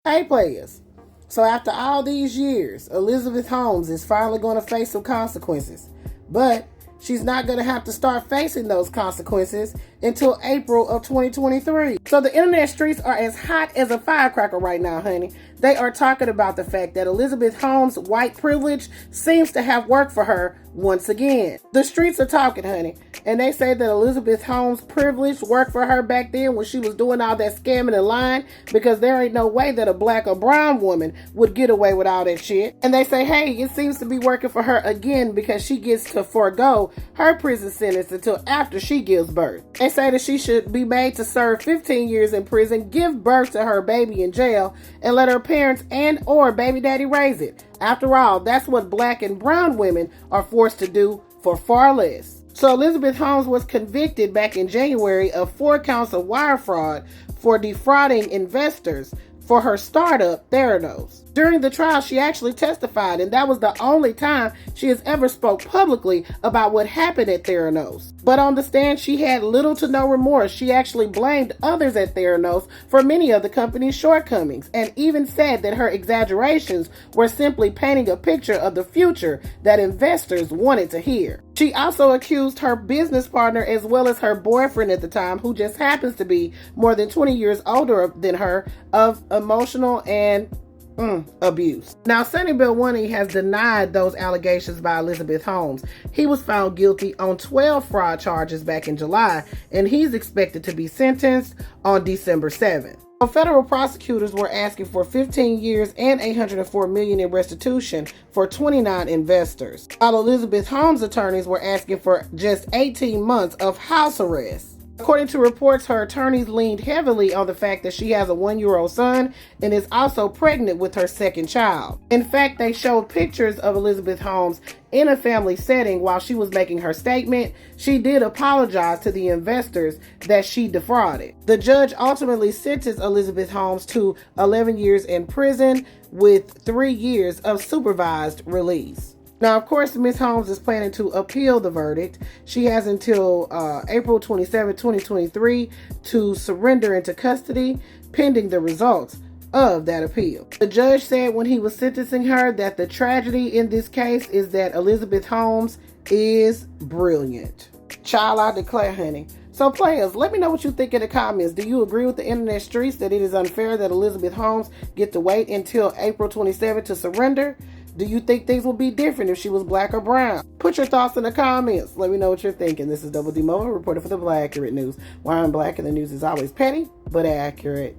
Hey, players. So after all these years, Elizabeth Holmes is finally going to face some consequences. But she's not going to have to start facing those consequences until April of 2023. So the internet streets are as hot as a firecracker right now, honey. They are talking about the fact that Elizabeth Holmes' white privilege seems to have worked for her once again. The streets are talking, honey. And they say that Elizabeth Holmes' privilege worked for her back then when she was doing all that scamming and lying, because there ain't no way that a black or brown woman would get away with all that shit. And they say, hey, it seems to be working for her again because she gets to forego her prison sentence until after she gives birth. They say that she should be made to serve 15 years in prison, give birth to her baby in jail, and let her parents and or baby daddy raise it. After all, that's what black and brown women are forced to do for far less. So Elizabeth Holmes was convicted back in January of 4 counts of wire fraud for defrauding investors for her startup, Theranos. During the trial, she actually testified, and that was the only time she has ever spoke publicly about what happened at Theranos. But on the stand, she had little to no remorse. She actually blamed others at Theranos for many of the company's shortcomings, and even said that her exaggerations were simply painting a picture of the future that investors wanted to hear. She also accused her business partner as well as her boyfriend at the time, who just happens to be more than 20 years older than her, of emotional and abuse. Now, Sonny Bilwani has denied those allegations by Elizabeth Holmes. He was found guilty on 12 fraud charges back in July, and he's expected to be sentenced on December 7th. Federal prosecutors were asking for 15 years and $804 million in restitution for 29 investors, while Elizabeth Holmes' attorneys were asking for just 18 months of house arrest. According to reports, her attorneys leaned heavily on the fact that she has a 1-year-old son and is also pregnant with her second child. In fact, they showed pictures of Elizabeth Holmes in a family setting while she was making her statement. She did apologize to the investors that she defrauded. The judge ultimately sentenced Elizabeth Holmes to 11 years in prison with 3 years of supervised release. Now, of course, Ms. Holmes is planning to appeal the verdict. She has until April 27, 2023 to surrender into custody, pending the results of that appeal. The judge said when he was sentencing her that the tragedy in this case is that Elizabeth Holmes is brilliant. Child, I declare, honey. So players, let me know what you think in the comments. Do you agree with the internet streets that it is unfair that Elizabeth Holmes get to wait until April 27 to surrender? Do you think things would be different if she was black or brown? Put your thoughts in the comments. Let me know what you're thinking. This is Double D Mo, reporter for the Black Accurate News. Why I'm black and the news is always petty, but accurate.